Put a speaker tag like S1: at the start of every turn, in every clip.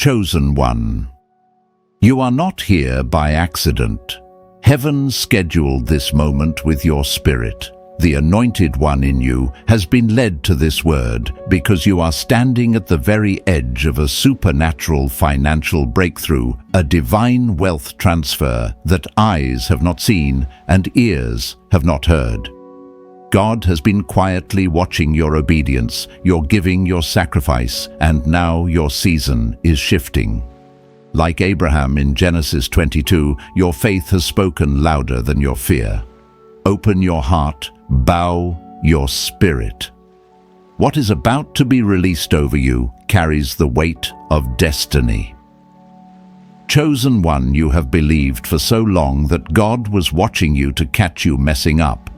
S1: Chosen one. You are not here by accident. Heaven scheduled this moment with your spirit. The anointed one in you has been led to this word because you are standing at the very edge of a supernatural financial breakthrough, a divine wealth transfer that eyes have not seen and ears have not heard. God has been quietly watching your obedience, your giving, your sacrifice, and now your season is shifting. Like Abraham in Genesis 22, your faith has spoken louder than your fear. Open your heart, bow your spirit. What is about to be released over you carries the weight of destiny. Chosen one, you have believed for so long that God was watching you to catch you messing up.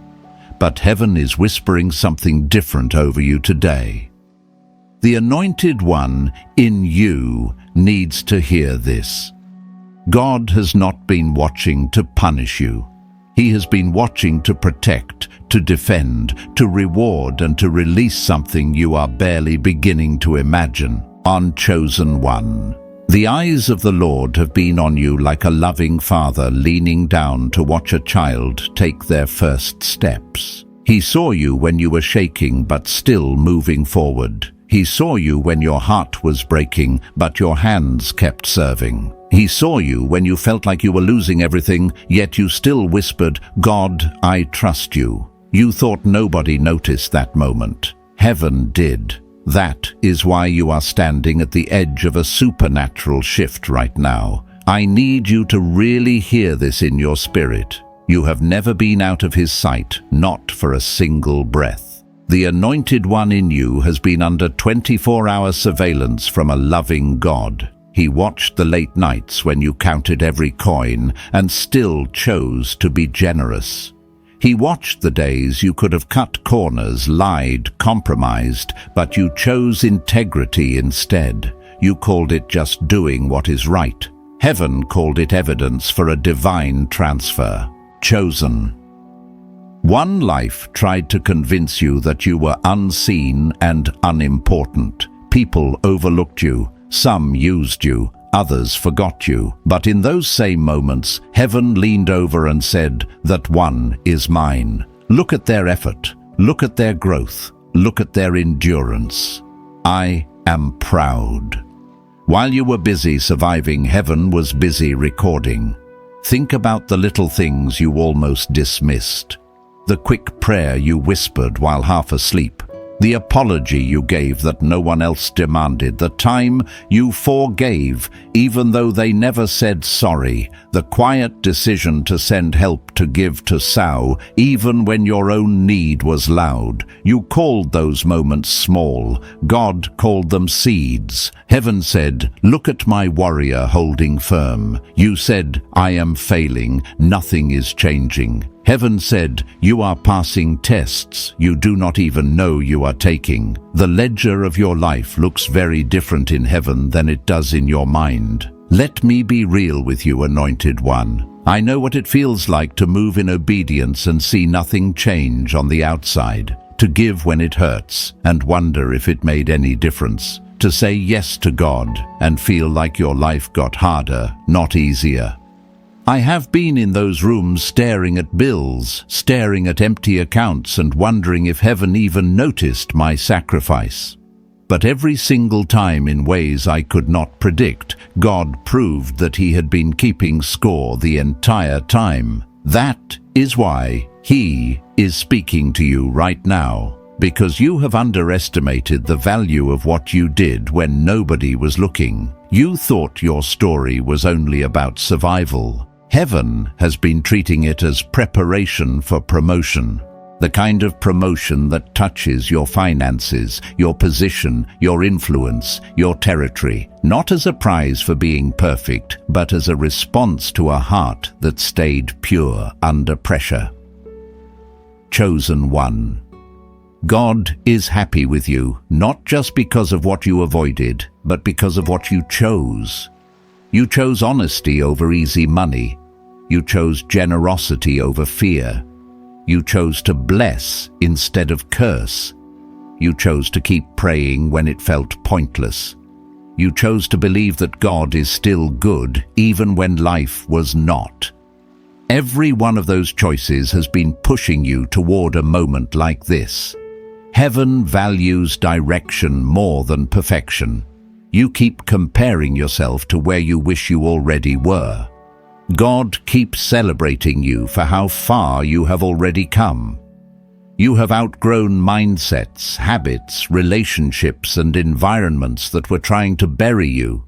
S1: But heaven is whispering something different over you today. The anointed one in you needs to hear this. God has not been watching to punish you. He has been watching to protect, to defend, to reward, and to release something you are barely beginning to imagine. Chosen one. The eyes of the Lord have been on you like a loving father leaning down to watch a child take their first steps. He saw you when you were shaking but still moving forward. He saw you when your heart was breaking but your hands kept serving. He saw you when you felt like you were losing everything, yet you still whispered, "God, I trust you." You thought nobody noticed that moment. Heaven did. That is why you are standing at the edge of a supernatural shift right now. I need you to really hear this in your spirit. You have never been out of His sight, not for a single breath. The anointed one in you has been under 24-hour surveillance from a loving God. He watched the late nights when you counted every coin and still chose to be generous. He watched the days you could have cut corners, lied, compromised, but you chose integrity instead. You called it just doing what is right. Heaven called it evidence for a divine transfer. Chosen. One life tried to convince you that you were unseen and unimportant. People overlooked you. Some used you. Others forgot you. But in those same moments, heaven leaned over and said, "That one is mine." Look at their effort. Look at their growth. Look at their endurance. I am proud. While you were busy surviving, heaven was busy recording. Think about the little things you almost dismissed. The quick prayer you whispered while half asleep. The apology you gave that no one else demanded. The time you forgave even though they never said sorry. The quiet decision to send help, to give, to sow, even when your own need was loud. You called those moments small. God called them seeds. Heaven said, "Look at my warrior holding firm." You said, "I am failing. Nothing is changing." Heaven said, "You are passing tests you do not even know you are taking." The ledger of your life looks very different in heaven than it does in your mind. Let me be real with you, anointed one. I know what it feels like to move in obedience and see nothing change on the outside, to give when it hurts and wonder if it made any difference, to say yes to God and feel like your life got harder, not easier. I have been in those rooms staring at bills, staring at empty accounts and wondering if heaven even noticed my sacrifice. But every single time, in ways I could not predict, God proved that He had been keeping score the entire time. That is why He is speaking to you right now, because you have underestimated the value of what you did when nobody was looking. You thought your story was only about survival. Heaven has been treating it as preparation for promotion. The kind of promotion that touches your finances, your position, your influence, your territory, not as a prize for being perfect, but as a response to a heart that stayed pure under pressure. Chosen one. God is happy with you, not just because of what you avoided, but because of what you chose. You chose honesty over easy money. You chose generosity over fear. You chose to bless instead of curse. You chose to keep praying when it felt pointless. You chose to believe that God is still good, even when life was not. Every one of those choices has been pushing you toward a moment like this. Heaven values direction more than perfection. You keep comparing yourself to where you wish you already were. God keeps celebrating you for how far you have already come. You have outgrown mindsets, habits, relationships, and environments that were trying to bury you.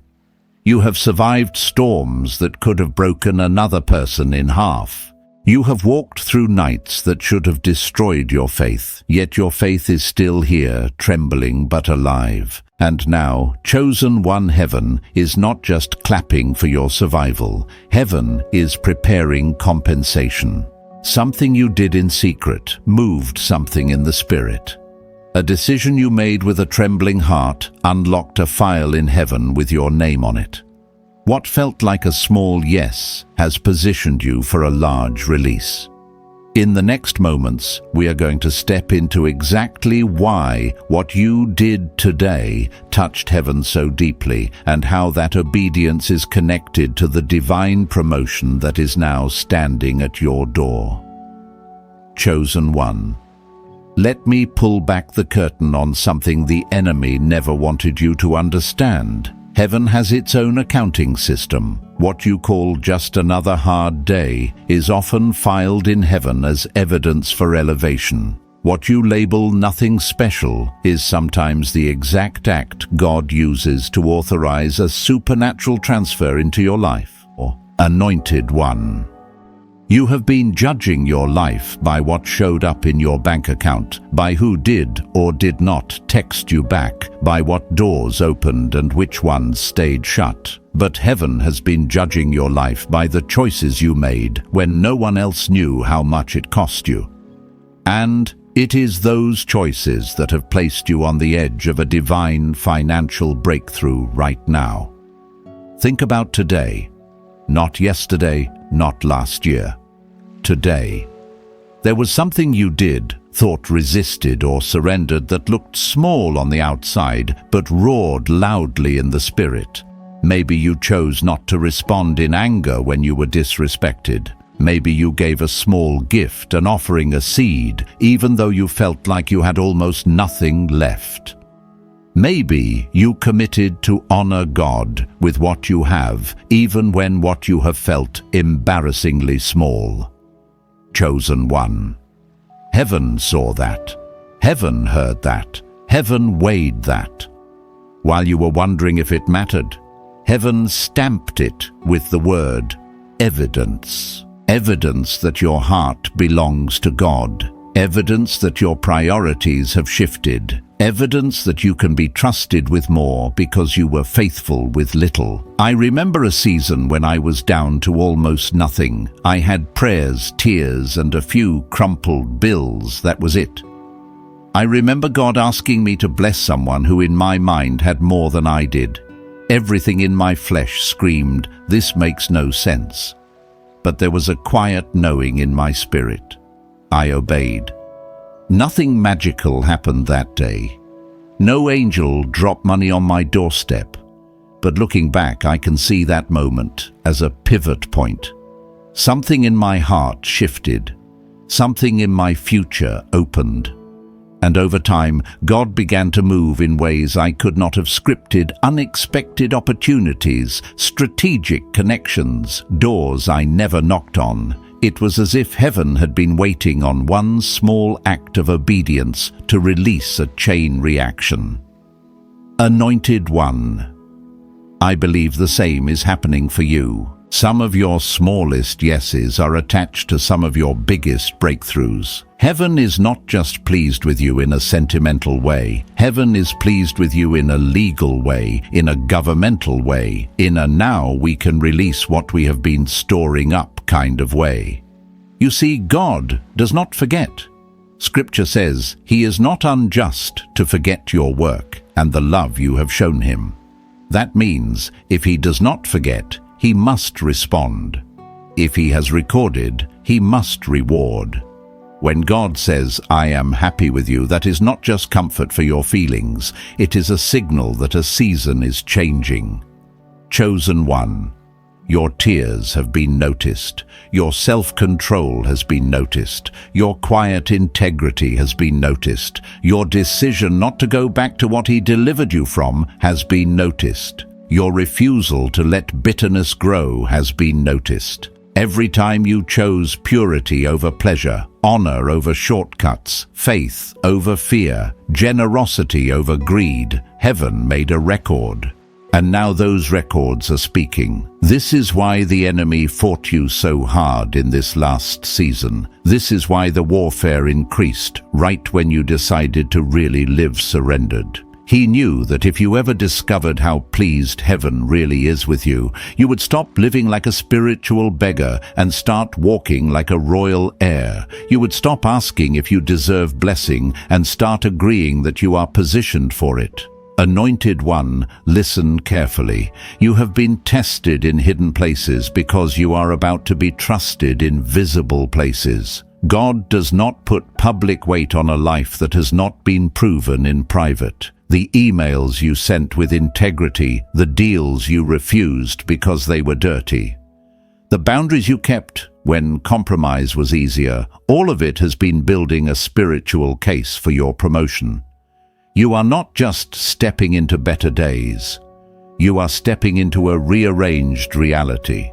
S1: You have survived storms that could have broken another person in half. You have walked through nights that should have destroyed your faith, yet your faith is still here, trembling but alive. And now, chosen one, heaven is not just clapping for your survival. Heaven is preparing compensation. Something you did in secret moved something in the spirit. A decision you made with a trembling heart unlocked a file in heaven with your name on it. What felt like a small yes has positioned you for a large release. In the next moments, we are going to step into exactly why what you did today touched heaven so deeply, and how that obedience is connected to the divine promotion that is now standing at your door. Chosen one. Let me pull back the curtain on something the enemy never wanted you to understand. Heaven has its own accounting system. What you call just another hard day is often filed in heaven as evidence for elevation. What you label nothing special is sometimes the exact act God uses to authorize a supernatural transfer into your life. Or anointed one. You have been judging your life by what showed up in your bank account, by who did or did not text you back, by what doors opened and which ones stayed shut. But heaven has been judging your life by the choices you made when no one else knew how much it cost you. And it is those choices that have placed you on the edge of a divine financial breakthrough right now. Think about today. Not yesterday, not last year. Today. There was something you did, thought, resisted, or surrendered that looked small on the outside, but roared loudly in the spirit. Maybe you chose not to respond in anger when you were disrespected. Maybe you gave a small gift, an offering, a seed, even though you felt like you had almost nothing left. Maybe you committed to honor God with what you have, even when what you have felt embarrassingly small. Chosen one. Heaven saw that. Heaven heard that. Heaven weighed that. While you were wondering if it mattered, heaven stamped it with the word evidence. Evidence that your heart belongs to God. Evidence that your priorities have shifted. Evidence that you can be trusted with more because you were faithful with little. I remember a season when I was down to almost nothing. I had prayers, tears, and a few crumpled bills. That was it. I remember God asking me to bless someone who in my mind had more than I did. Everything in my flesh screamed, "This makes no sense." But there was a quiet knowing in my spirit. I obeyed. Nothing magical happened that day. No angel dropped money on my doorstep. But looking back, I can see that moment as a pivot point. Something in my heart shifted. Something in my future opened. And over time, God began to move in ways I could not have scripted. Unexpected opportunities, strategic connections, doors I never knocked on. It was as if heaven had been waiting on one small act of obedience to release a chain reaction. Anointed one. I believe the same is happening for you. Some of your smallest yeses are attached to some of your biggest breakthroughs. Heaven is not just pleased with you in a sentimental way. Heaven is pleased with you in a legal way, in a governmental way, in a now we can release what we have been storing up kind of way. You see, God does not forget. Scripture says he is not unjust to forget your work and the love you have shown him. That means if he does not forget, he must respond. If he has recorded, he must reward. When God says, "I am happy with you," that is not just comfort for your feelings. It is a signal that a season is changing. Chosen one, your tears have been noticed. Your self-control has been noticed. Your quiet integrity has been noticed. Your decision not to go back to what He delivered you from has been noticed. Your refusal to let bitterness grow has been noticed. Every time you chose purity over pleasure, honor over shortcuts, faith over fear, generosity over greed, heaven made a record. And now those records are speaking. This is why the enemy fought you so hard in this last season. This is why the warfare increased right when you decided to really live surrendered. He knew that if you ever discovered how pleased heaven really is with you, you would stop living like a spiritual beggar and start walking like a royal heir. You would stop asking if you deserve blessing and start agreeing that you are positioned for it. Anointed one, listen carefully. You have been tested in hidden places because you are about to be trusted in visible places. God does not put public weight on a life that has not been proven in private. The emails you sent with integrity, the deals you refused because they were dirty, the boundaries you kept when compromise was easier, all of it has been building a spiritual case for your promotion. You are not just stepping into better days. You are stepping into a rearranged reality.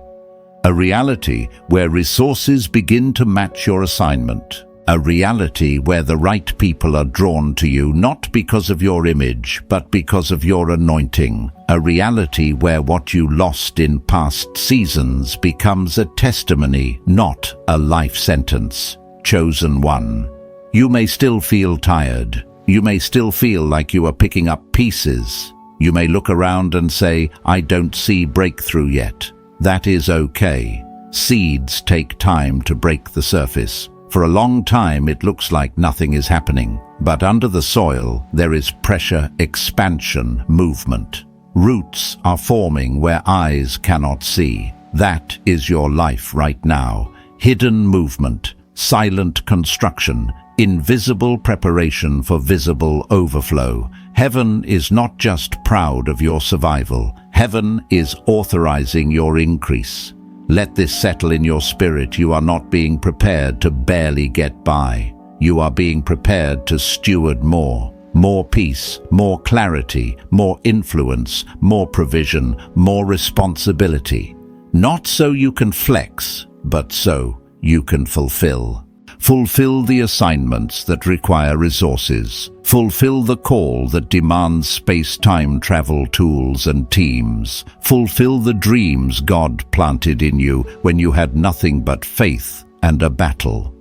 S1: A reality where resources begin to match your assignment. A reality where the right people are drawn to you not because of your image, but because of your anointing. A reality where what you lost in past seasons becomes a testimony, not a life sentence. Chosen one. You may still feel tired. You may still feel like you are picking up pieces. You may look around and say, "I don't see breakthrough yet." That is okay. Seeds take time to break the surface. For a long time it looks like nothing is happening, but under the soil there is pressure, expansion, movement. Roots are forming where eyes cannot see. That is your life right now. Hidden movement, silent construction, invisible preparation for visible overflow. Heaven is not just proud of your survival. Heaven is authorizing your increase. Let this settle in your spirit. You are not being prepared to barely get by. You are being prepared to steward more. More peace, more clarity, more influence, more provision, more responsibility. Not so you can flex, but so you can fulfill. Fulfill the assignments that require resources. Fulfill the call that demands space-time travel tools and teams. Fulfill the dreams God planted in you when you had nothing but faith and a battle.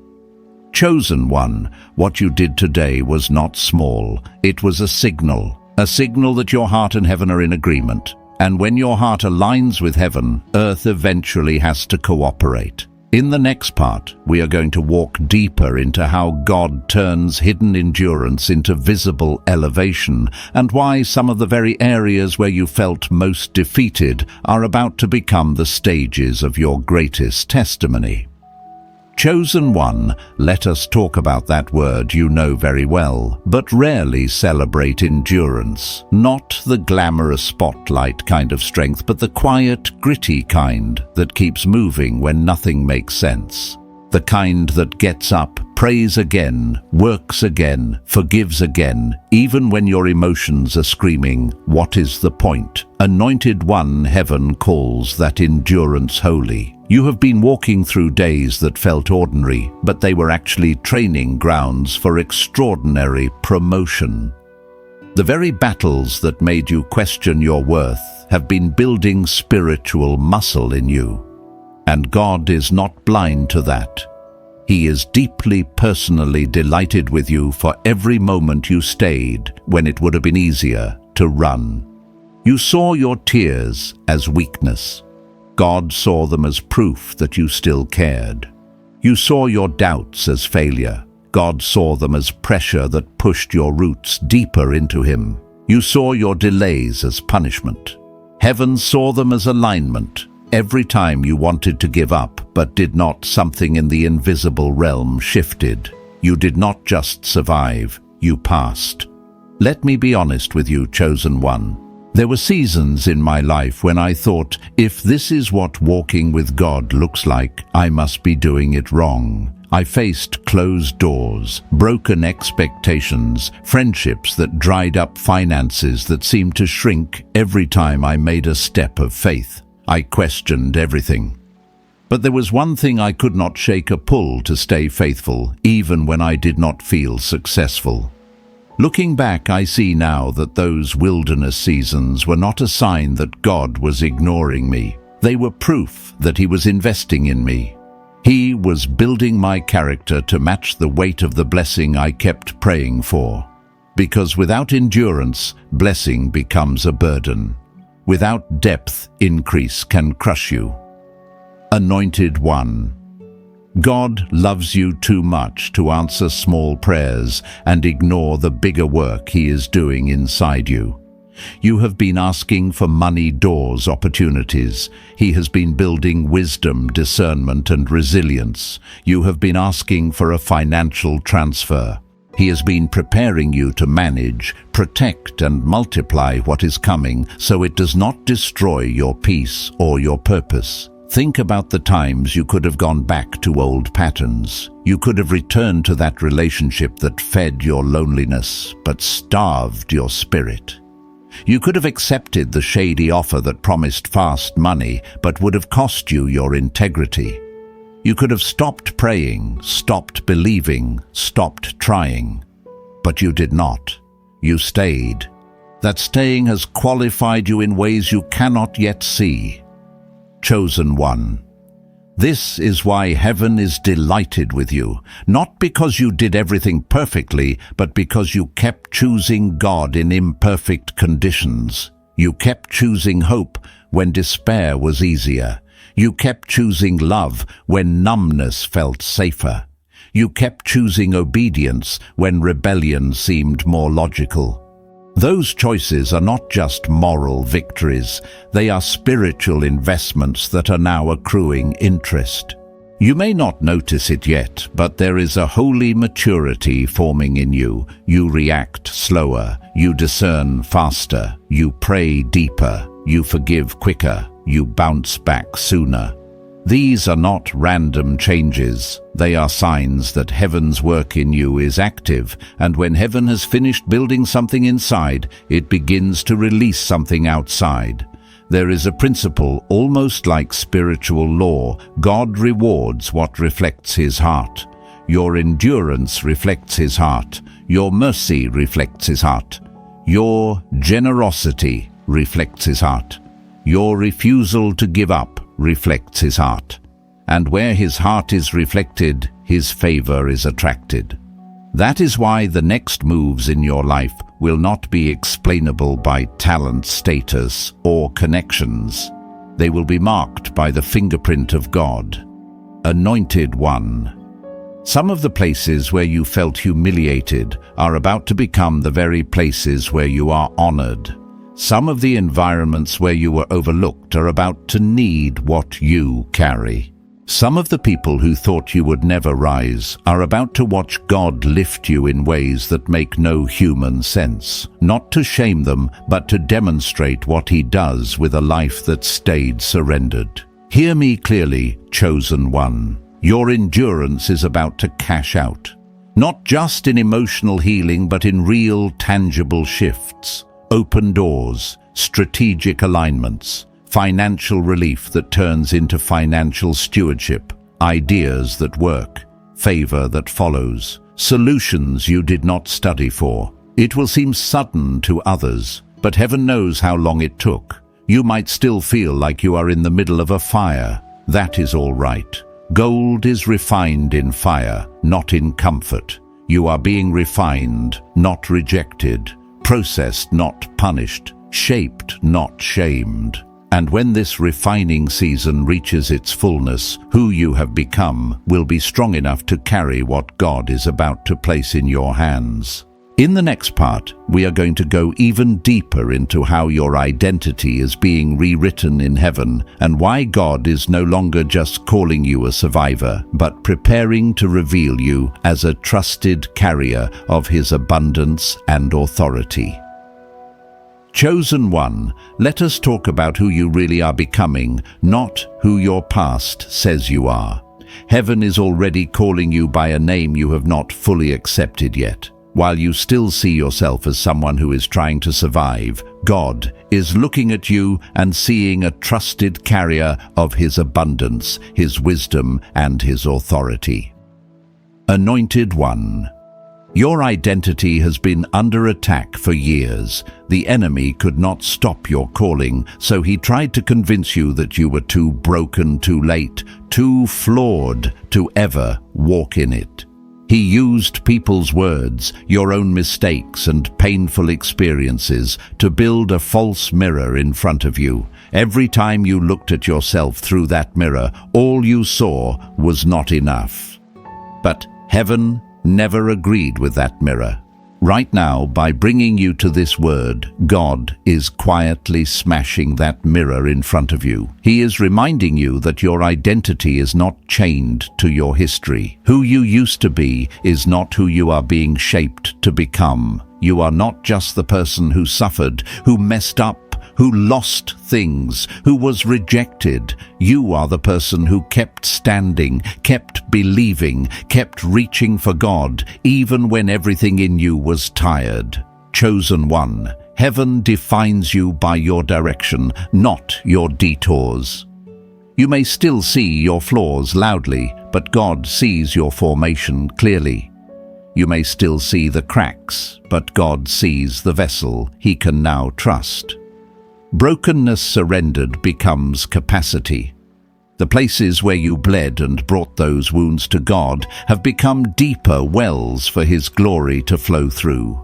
S1: Chosen one, what you did today was not small. It was a signal that your heart and heaven are in agreement. And when your heart aligns with heaven, earth eventually has to cooperate. In the next part, we are going to walk deeper into how God turns hidden endurance into visible elevation and why some of the very areas where you felt most defeated are about to become the stages of your greatest testimony. Chosen one, let us talk about that word you know very well, but rarely celebrate endurance. Not the glamorous spotlight kind of strength, but the quiet, gritty kind that keeps moving when nothing makes sense. The kind that gets up, prays again, works again, forgives again, even when your emotions are screaming, "What is the point?" Anointed one, heaven calls that endurance holy. You have been walking through days that felt ordinary, but they were actually training grounds for extraordinary promotion. The very battles that made you question your worth have been building spiritual muscle in you. And God is not blind to that. He is deeply personally delighted with you for every moment you stayed when it would have been easier to run. You saw your tears as weakness. God saw them as proof that you still cared. You saw your doubts as failure. God saw them as pressure that pushed your roots deeper into Him. You saw your delays as punishment. Heaven saw them as alignment. Every time you wanted to give up but did not, something in the invisible realm shifted. You did not just survive, you passed. Let me be honest with you, chosen one. There were seasons in my life when I thought, if this is what walking with God looks like, I must be doing it wrong. I faced closed doors, broken expectations, friendships that dried up, finances that seemed to shrink every time I made a step of faith. I questioned everything. But there was one thing I could not shake: a pull to stay faithful, even when I did not feel successful. Looking back, I see now that those wilderness seasons were not a sign that God was ignoring me. They were proof that He was investing in me. He was building my character to match the weight of the blessing I kept praying for. Because without endurance, blessing becomes a burden. Without depth, increase can crush you. Anointed one. God loves you too much to answer small prayers and ignore the bigger work He is doing inside you. You have been asking for money, doors, opportunities. He has been building wisdom, discernment, and resilience. You have been asking for a financial transfer. He has been preparing you to manage, protect, and multiply what is coming so it does not destroy your peace or your purpose. Think about the times you could have gone back to old patterns. You could have returned to that relationship that fed your loneliness but starved your spirit. You could have accepted the shady offer that promised fast money but would have cost you your integrity. You could have stopped praying, stopped believing, stopped trying. But you did not. You stayed. That staying has qualified you in ways you cannot yet see. Chosen one. This is why heaven is delighted with you, not because you did everything perfectly, but because you kept choosing God in imperfect conditions. You kept choosing hope when despair was easier. You kept choosing love when numbness felt safer. You kept choosing obedience when rebellion seemed more logical. Those choices are not just moral victories, they are spiritual investments that are now accruing interest. You may not notice it yet, but there is a holy maturity forming in you. You react slower, you discern faster, you pray deeper, you forgive quicker, you bounce back sooner. These are not random changes. They are signs that heaven's work in you is active, and when heaven has finished building something inside, it begins to release something outside. There is a principle almost like spiritual law. God rewards what reflects His heart. Your endurance reflects His heart. Your mercy reflects His heart. Your generosity reflects His heart. Your refusal to give up reflects His heart. And where His heart is reflected, His favor is attracted. That is why the next moves in your life will not be explainable by talent, status, or connections. They will be marked by the fingerprint of God. Anointed one. Some of the places where you felt humiliated are about to become the very places where you are honored. Some of the environments where you were overlooked are about to need what you carry. Some of the people who thought you would never rise are about to watch God lift you in ways that make no human sense, not to shame them, but to demonstrate what He does with a life that stayed surrendered. Hear me clearly, chosen one. Your endurance is about to cash out, not just in emotional healing, but in real, tangible shifts. Open doors, strategic alignments, financial relief that turns into financial stewardship, ideas that work, favor that follows, solutions you did not study for. It will seem sudden to others, but heaven knows how long it took. You might still feel like you are in the middle of a fire. That is all right. Gold is refined in fire, not in comfort. You are being refined, not rejected. Processed, not punished, shaped, not shamed. And when this refining season reaches its fullness, who you have become will be strong enough to carry what God is about to place in your hands. In the next part, we are going to go even deeper into how your identity is being rewritten in heaven and why God is no longer just calling you a survivor, but preparing to reveal you as a trusted carrier of His abundance and authority. Chosen one, let us talk about who you really are becoming, not who your past says you are. Heaven is already calling you by a name you have not fully accepted yet. While you still see yourself as someone who is trying to survive, God is looking at you and seeing a trusted carrier of His abundance, His wisdom, and His authority. Anointed one. Your identity has been under attack for years. The enemy could not stop your calling, so he tried to convince you that you were too broken, too late, too flawed to ever walk in it. He used people's words, your own mistakes and painful experiences to build a false mirror in front of you. Every time you looked at yourself through that mirror, all you saw was not enough. But heaven never agreed with that mirror. Right now, by bringing you to this word, God is quietly smashing that mirror in front of you. He is reminding you that your identity is not chained to your history. Who you used to be is not who you are being shaped to become. You are not just the person who suffered, who messed up, who lost things, who was rejected. You are the person who kept standing, kept believing, kept reaching for God, even when everything in you was tired. Chosen one, heaven defines you by your direction, not your detours. You may still see your flaws loudly, but God sees your formation clearly. You may still see the cracks, but God sees the vessel He can now trust. Brokenness surrendered becomes capacity. The places where you bled and brought those wounds to God have become deeper wells for His glory to flow through.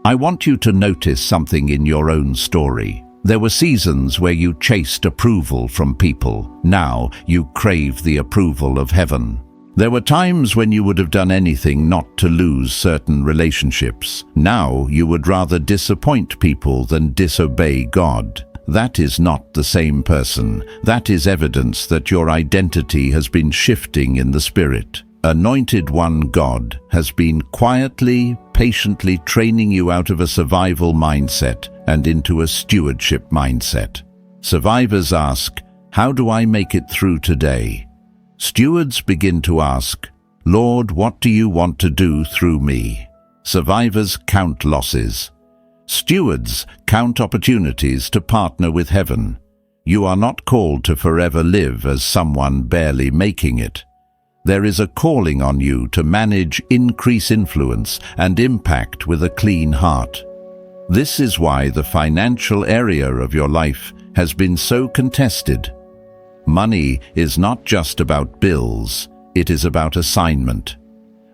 S1: I want you to notice something in your own story. There were seasons where you chased approval from people. Now you crave the approval of heaven. There were times when you would have done anything not to lose certain relationships. Now you would rather disappoint people than disobey God. That is not the same person. That is evidence that your identity has been shifting in the spirit. Anointed one, God has been quietly, patiently training you out of a survival mindset and into a stewardship mindset. Survivors ask, how do I make it through today? Stewards begin to ask, Lord, what do you want to do through me? Survivors count losses. Stewards count opportunities to partner with heaven. You are not called to forever live as someone barely making it. There is a calling on you to manage, increase influence, and impact with a clean heart. This is why the financial area of your life has been so contested. Money is not just about bills, it is about assignment.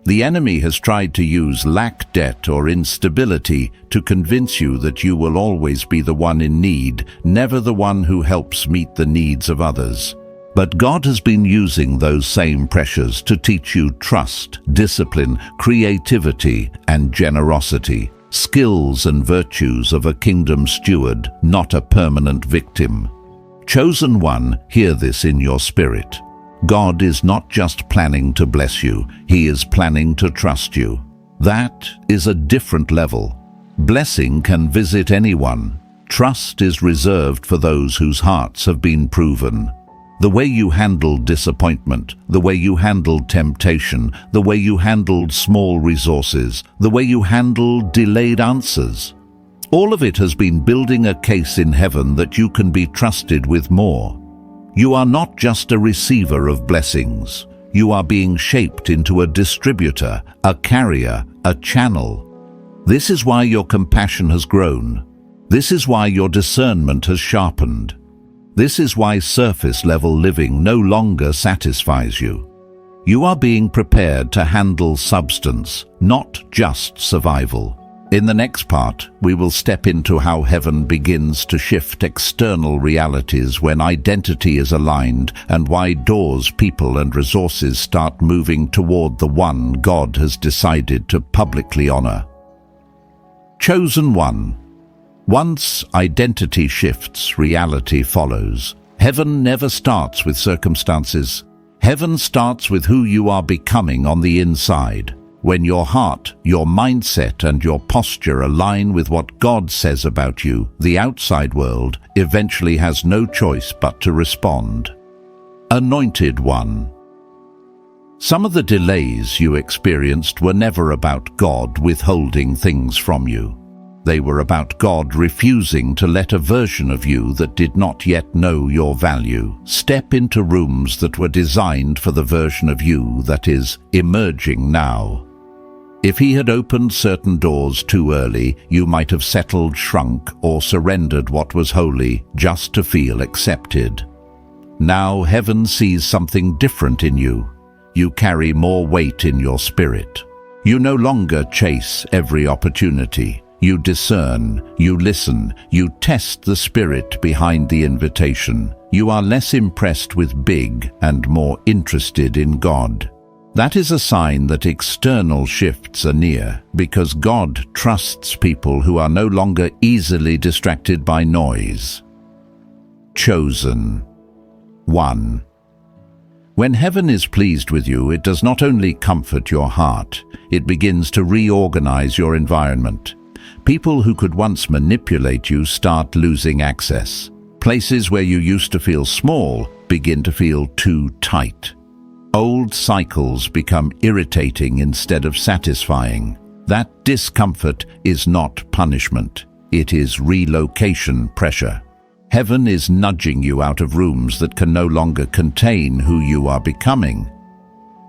S1: The enemy has tried to use lack, debt, or instability to convince you that you will always be the one in need, never the one who helps meet the needs of others. But God has been using those same pressures to teach you trust, discipline, creativity, and generosity, skills and virtues of a kingdom steward, not a permanent victim. Chosen one, hear this in your spirit. God is not just planning to bless you, He is planning to trust you. That is a different level. Blessing can visit anyone. Trust is reserved for those whose hearts have been proven. The way you handled disappointment, the way you handled temptation, the way you handled small resources, the way you handled delayed answers. All of it has been building a case in heaven that you can be trusted with more. You are not just a receiver of blessings. You are being shaped into a distributor, a carrier, a channel. This is why your compassion has grown. This is why your discernment has sharpened. This is why surface-level living no longer satisfies you. You are being prepared to handle substance, not just survival. In the next part, we will step into how heaven begins to shift external realities when identity is aligned and why doors, people, and resources start moving toward the one God has decided to publicly honor. Chosen one. Once identity shifts, reality follows. Heaven never starts with circumstances. Heaven starts with who you are becoming on the inside. When your heart, your mindset, and your posture align with what God says about you, the outside world eventually has no choice but to respond. Anointed one. Some of the delays you experienced were never about God withholding things from you. They were about God refusing to let a version of you that did not yet know your value step into rooms that were designed for the version of you that is emerging now. If he had opened certain doors too early, you might have settled, shrunk, or surrendered what was holy just to feel accepted. Now heaven sees something different in you. You carry more weight in your spirit. You no longer chase every opportunity. You discern, you listen, you test the spirit behind the invitation. You are less impressed with big and more interested in God. That is a sign that external shifts are near, because God trusts people who are no longer easily distracted by noise. Chosen one. When heaven is pleased with you, it does not only comfort your heart, it begins to reorganize your environment. People who could once manipulate you start losing access. Places where you used to feel small begin to feel too tight. Old cycles become irritating instead of satisfying. That discomfort is not punishment. It is relocation pressure. Heaven is nudging you out of rooms that can no longer contain who you are becoming.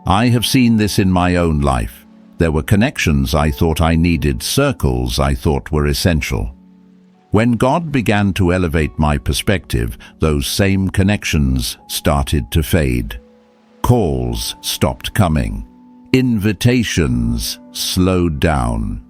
S1: I have seen this in my own life. There were connections I thought I needed, circles I thought were essential. When God began to elevate my perspective, those same connections started to fade. Calls stopped coming. Invitations slowed down.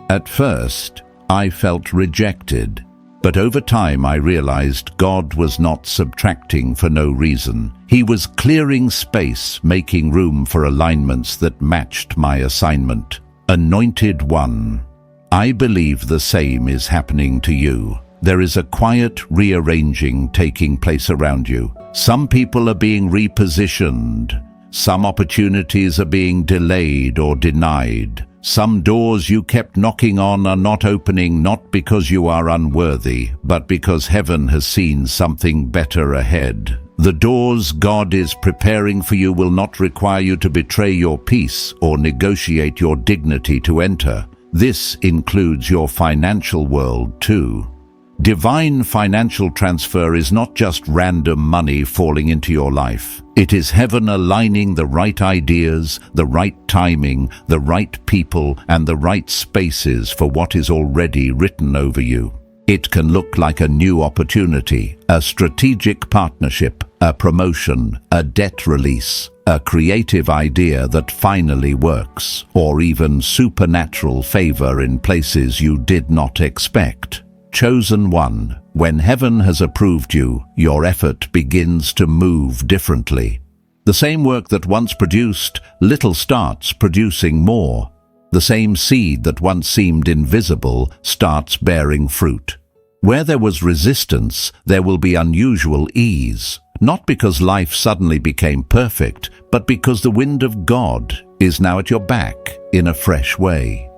S1: At first, I felt rejected, but over time I realized God was not subtracting for no reason. He was clearing space, making room for alignments that matched my assignment. Anointed one. I believe the same is happening to you. There is a quiet rearranging taking place around you. Some people are being repositioned. Some opportunities are being delayed or denied. Some doors you kept knocking on are not opening, not because you are unworthy, but because heaven has seen something better ahead. The doors God is preparing for you will not require you to betray your peace or negotiate your dignity to enter. This includes your financial world too. Divine financial transfer is not just random money falling into your life. It is heaven aligning the right ideas, the right timing, the right people, and the right spaces for what is already written over you. It can look like a new opportunity, a strategic partnership, a promotion, a debt release, a creative idea that finally works, or even supernatural favor in places you did not expect. Chosen one, when heaven has approved you, your effort begins to move differently. The same work that once produced little starts producing more. The same seed that once seemed invisible starts bearing fruit. Where there was resistance, there will be unusual ease, not because life suddenly became perfect, but because the wind of God is now at your back in a fresh way.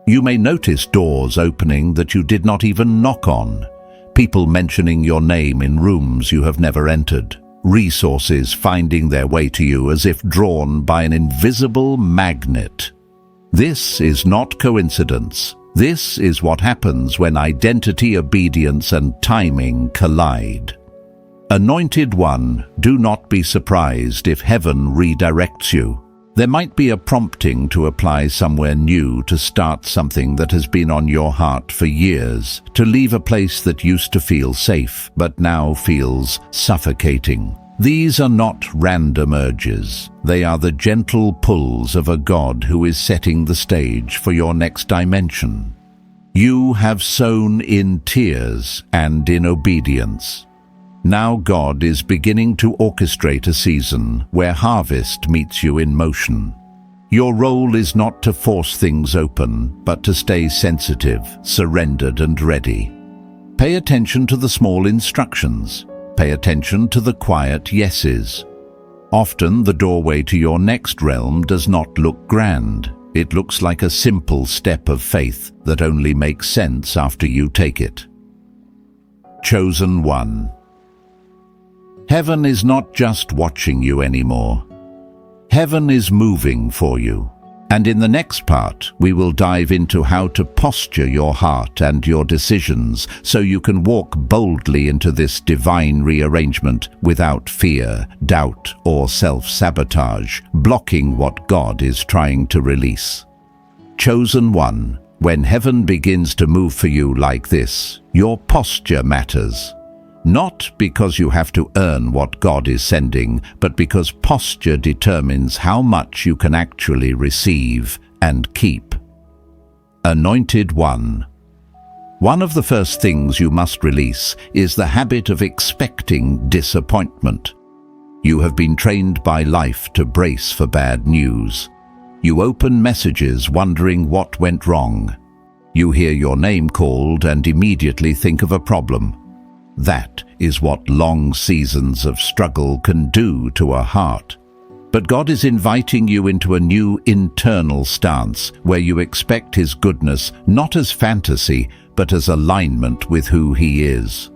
S1: You may notice doors opening that you did not even knock on, people mentioning your name in rooms you have never entered, resources finding their way to you as if drawn by an invisible magnet. This is not coincidence. This is what happens when identity, obedience, and timing collide. Anointed one, do not be surprised if heaven redirects you. There might be a prompting to apply somewhere new, to start something that has been on your heart for years, to leave a place that used to feel safe but now feels suffocating. These are not random urges. They are the gentle pulls of a God who is setting the stage for your next dimension. You have sown in tears and in obedience. Now God is beginning to orchestrate a season where harvest meets you in motion. Your role is not to force things open, but to stay sensitive, surrendered and ready. Pay attention to the small instructions. Pay attention to the quiet yeses. Often the doorway to your next realm does not look grand. It looks like a simple step of faith that only makes sense after you take it. Chosen one. Heaven is not just watching you anymore. Heaven is moving for you. And in the next part, we will dive into how to posture your heart and your decisions so you can walk boldly into this divine rearrangement without fear, doubt, or self-sabotage, blocking what God is trying to release. Chosen one, when heaven begins to move for you like this, your posture matters. Not because you have to earn what God is sending, but because posture determines how much you can actually receive and keep. Anointed one. One of the first things you must release is the habit of expecting disappointment. You have been trained by life to brace for bad news. You open messages wondering what went wrong. You hear your name called and immediately think of a problem. That is what long seasons of struggle can do to a heart. But God is inviting you into a new internal stance where you expect His goodness not as fantasy, but as alignment with who He is.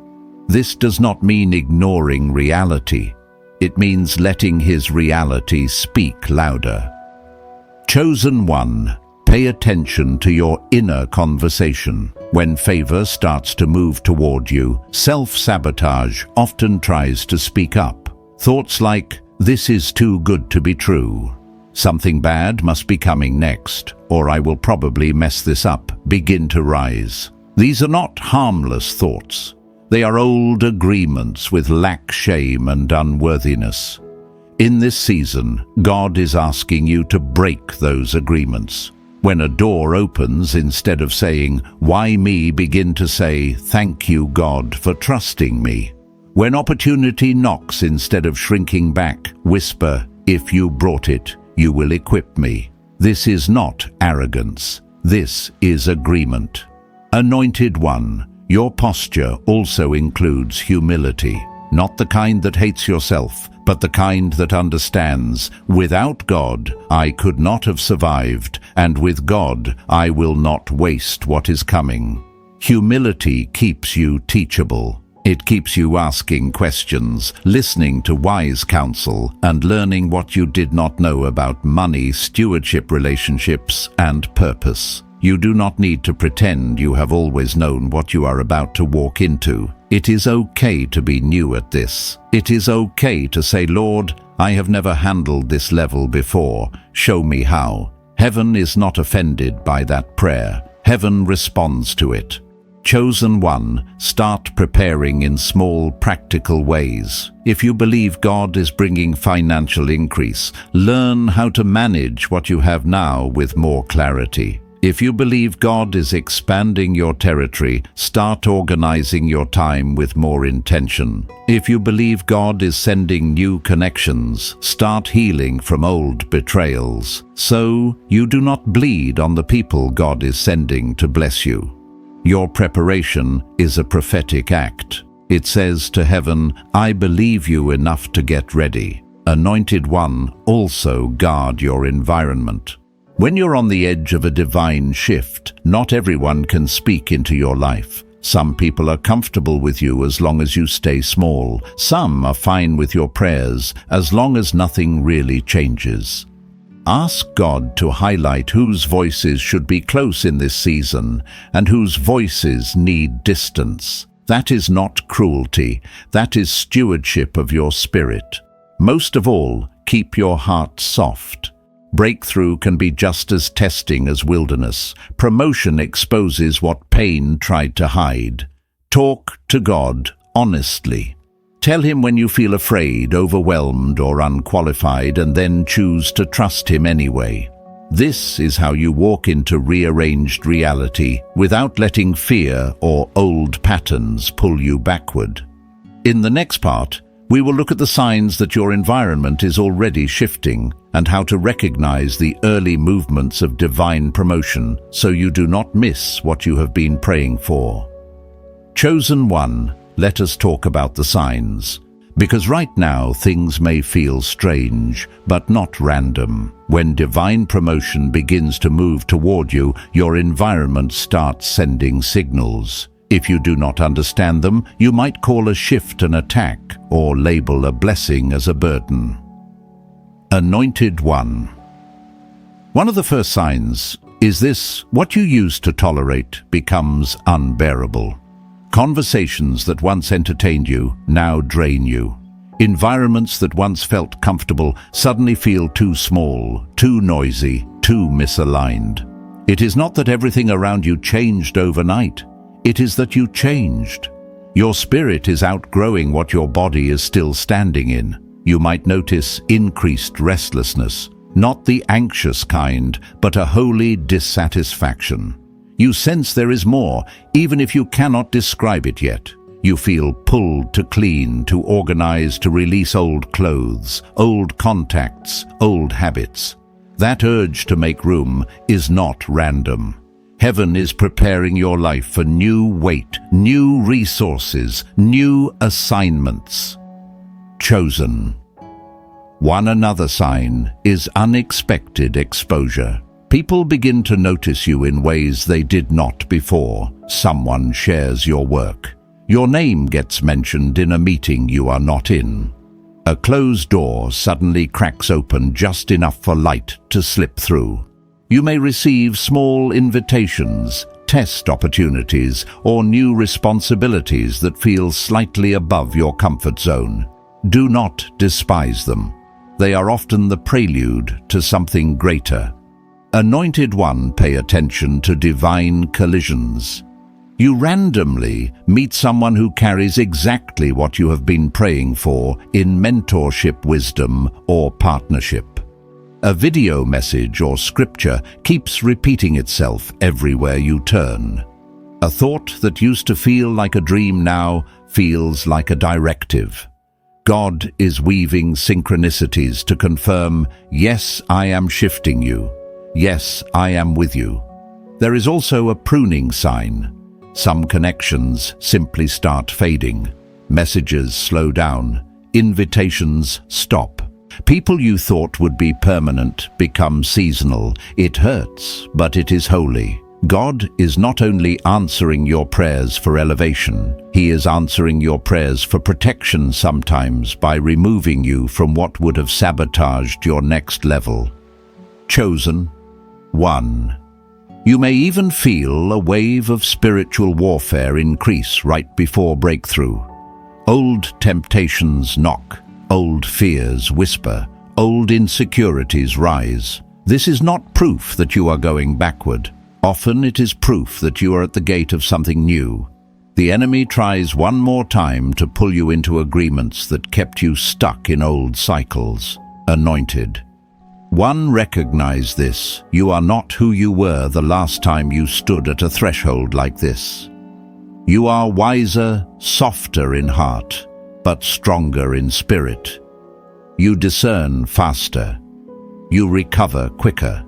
S1: This does not mean ignoring reality. It means letting His reality speak louder. Chosen one, pay attention to your inner conversation. When favor starts to move toward you, self-sabotage often tries to speak up. Thoughts like, "This is too good to be true," "Something bad must be coming next," or "I will probably mess this up," begin to rise. These are not harmless thoughts. They are old agreements with lack, shame, and unworthiness. In this season, God is asking you to break those agreements. When a door opens, instead of saying, "Why me?" begin to say, "Thank you, God, for trusting me." When opportunity knocks, instead of shrinking back, whisper, "If you brought it, you will equip me." This is not arrogance. This is agreement. Anointed one, your posture also includes humility. Not the kind that hates yourself, but the kind that understands, without God, I could not have survived, and with God, I will not waste what is coming. Humility keeps you teachable. It keeps you asking questions, listening to wise counsel, and learning what you did not know about money, stewardship, relationships, and purpose. You do not need to pretend you have always known what you are about to walk into. It is okay to be new at this. It is okay to say, "Lord, I have never handled this level before. Show me how." Heaven is not offended by that prayer. Heaven responds to it. Chosen one, start preparing in small, practical ways. If you believe God is bringing financial increase, learn how to manage what you have now with more clarity. If you believe God is expanding your territory, start organizing your time with more intention. If you believe God is sending new connections, start healing from old betrayals. So you do not bleed on the people God is sending to bless you. Your preparation is a prophetic act. It says to heaven, "I believe you enough to get ready." Anointed one, also guard your environment. When you're on the edge of a divine shift, not everyone can speak into your life. Some people are comfortable with you as long as you stay small. Some are fine with your prayers as long as nothing really changes. Ask God to highlight whose voices should be close in this season and whose voices need distance. That is not cruelty. That is stewardship of your spirit. Most of all, keep your heart soft. Breakthrough can be just as testing as wilderness. Promotion exposes what pain tried to hide. Talk to God honestly. Tell Him when you feel afraid, overwhelmed, or unqualified, and then choose to trust Him anyway. This is how you walk into rearranged reality without letting fear or old patterns pull you backward. In the next part, We will look at the signs that your environment is already shifting and how to recognize the early movements of divine promotion so you do not miss what you have been praying for. Chosen one, let us talk about the signs. Because right now things may feel strange, but not random. When divine promotion begins to move toward you, your environment starts sending signals. If you do not understand them, you might call a shift an attack or label a blessing as a burden. Anointed one. One of the first signs is this: what you used to tolerate becomes unbearable. Conversations that once entertained you now drain you. Environments that once felt comfortable suddenly feel too small, too noisy, too misaligned. It is not that everything around you changed overnight. It is that you changed. Your spirit is outgrowing what your body is still standing in. You might notice increased restlessness, not the anxious kind, but a holy dissatisfaction. You sense there is more, even if you cannot describe it yet. You feel pulled to clean, to organize, to release old clothes, old contacts, old habits. That urge to make room is not random. Heaven is preparing your life for new weight, new resources, new assignments. Chosen. One another sign is unexpected exposure. People begin to notice you in ways they did not before. Someone shares your work. Your name gets mentioned in a meeting you are not in. A closed door suddenly cracks open just enough for light to slip through. You may receive small invitations, test opportunities, or new responsibilities that feel slightly above your comfort zone. Do not despise them. They are often the prelude to something greater. Anointed one, pay attention to divine collisions. You randomly meet someone who carries exactly what you have been praying for in mentorship, wisdom, or partnership. A video message or scripture keeps repeating itself everywhere you turn. A thought that used to feel like a dream now feels like a directive. God is weaving synchronicities to confirm, yes, I am shifting you. Yes, I am with you. There is also a pruning sign. Some connections simply start fading. Messages slow down. Invitations stop. People you thought would be permanent become seasonal. It hurts, but it is holy. God is not only answering your prayers for elevation, He is answering your prayers for protection sometimes by removing you from what would have sabotaged your next level. Chosen one. You may even feel a wave of spiritual warfare increase right before breakthrough. Old temptations knock. Old fears whisper, old insecurities rise. This is not proof that you are going backward. Often it is proof that you are at the gate of something new. The enemy tries one more time to pull you into agreements that kept you stuck in old cycles. Anointed. One, recognize this. You are not who you were the last time you stood at a threshold like this. You are wiser, softer in heart, but stronger in spirit. You discern faster. You recover quicker.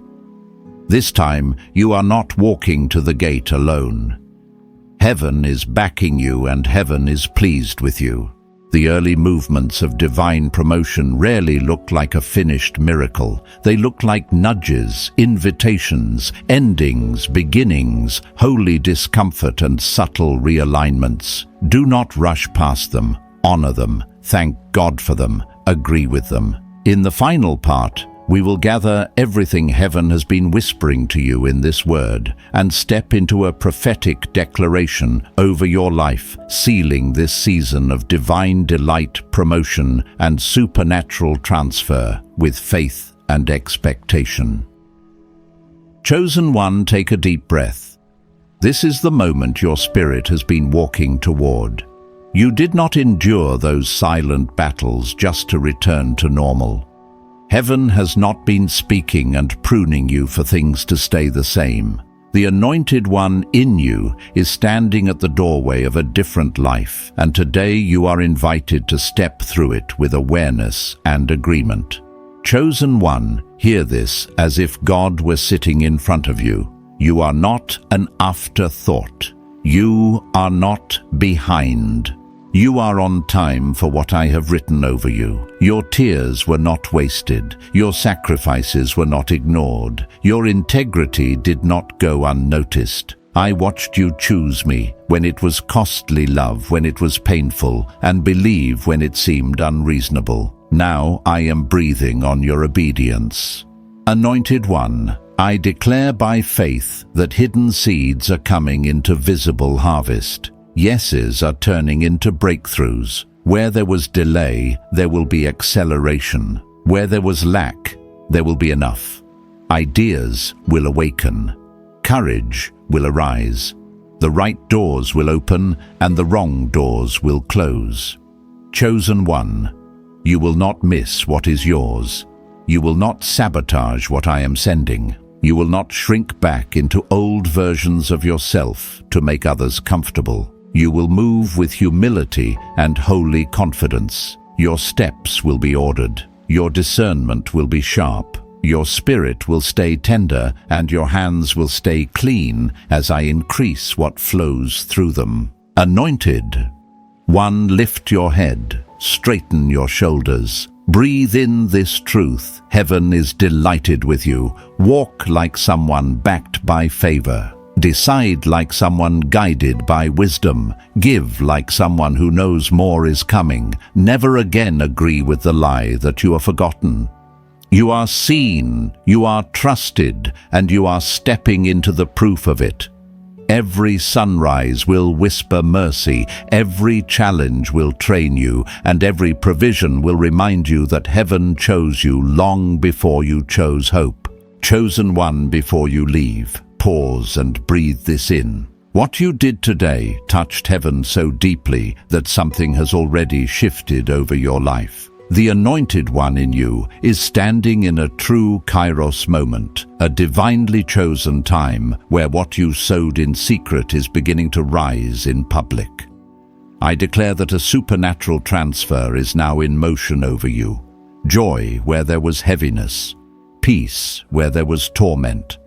S1: This time, you are not walking to the gate alone. Heaven is backing you and heaven is pleased with you. The early movements of divine promotion rarely look like a finished miracle. They look like nudges, invitations, endings, beginnings, holy discomfort and subtle realignments. Do not rush past them. Honor them, thank God for them, agree with them. In the final part, we will gather everything heaven has been whispering to you in this word and step into a prophetic declaration over your life, sealing this season of divine delight, promotion, and supernatural transfer with faith and expectation. Chosen one, take a deep breath. This is the moment your spirit has been walking toward. You did not endure those silent battles just to return to normal. Heaven has not been speaking and pruning you for things to stay the same. The Anointed One in you is standing at the doorway of a different life, and today you are invited to step through it with awareness and agreement. Chosen One, hear this as if God were sitting in front of you. You are not an afterthought. You are not behind. You are on time for what I have written over you. Your tears were not wasted. Your sacrifices were not ignored. Your integrity did not go unnoticed. I watched you choose me when it was costly, love when it was painful, and believe when it seemed unreasonable. Now I am breathing on your obedience. Anointed One, I declare by faith that hidden seeds are coming into visible harvest. Yeses are turning into breakthroughs. Where there was delay, there will be acceleration. Where there was lack, there will be enough. Ideas will awaken. Courage will arise. The right doors will open and the wrong doors will close. Chosen One, you will not miss what is yours. You will not sabotage what I am sending. You will not shrink back into old versions of yourself to make others comfortable. You will move with humility and holy confidence. Your steps will be ordered. Your discernment will be sharp. Your spirit will stay tender and your hands will stay clean as I increase what flows through them. Anointed One, lift your head, straighten your shoulders. Breathe in this truth. Heaven is delighted with you. Walk like someone backed by favor. Decide like someone guided by wisdom. Give like someone who knows more is coming. Never again agree with the lie that you are forgotten. You are seen, you are trusted, and you are stepping into the proof of it. Every sunrise will whisper mercy, every challenge will train you, and every provision will remind you that heaven chose you long before you chose hope. Chosen One, before you leave, pause and breathe this in. What you did today touched heaven so deeply that something has already shifted over your life. The Anointed One in you is standing in a true Kairos moment, a divinely chosen time where what you sowed in secret is beginning to rise in public. I declare that a supernatural transfer is now in motion over you. Joy where there was heaviness, peace where there was torment,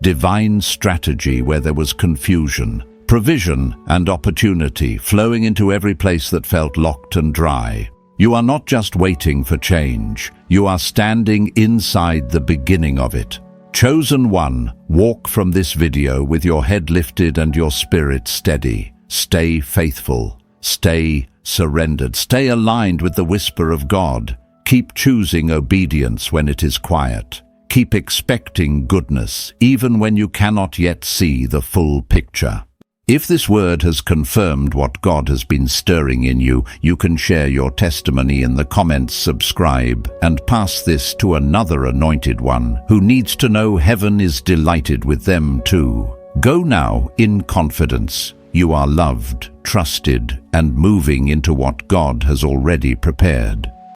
S1: divine strategy where there was confusion, provision and opportunity flowing into every place that felt locked and dry. You are not just waiting for change, you are standing inside the beginning of it. Chosen One, walk from this video with your head lifted and your spirit steady. Stay faithful, stay surrendered, stay aligned with the whisper of God. Keep choosing obedience when it is quiet. Keep expecting goodness, even when you cannot yet see the full picture. If this word has confirmed what God has been stirring in you, you can share your testimony in the comments, subscribe, and pass this to another Anointed One who needs to know heaven is delighted with them too. Go now in confidence. You are loved, trusted, and moving into what God has already prepared.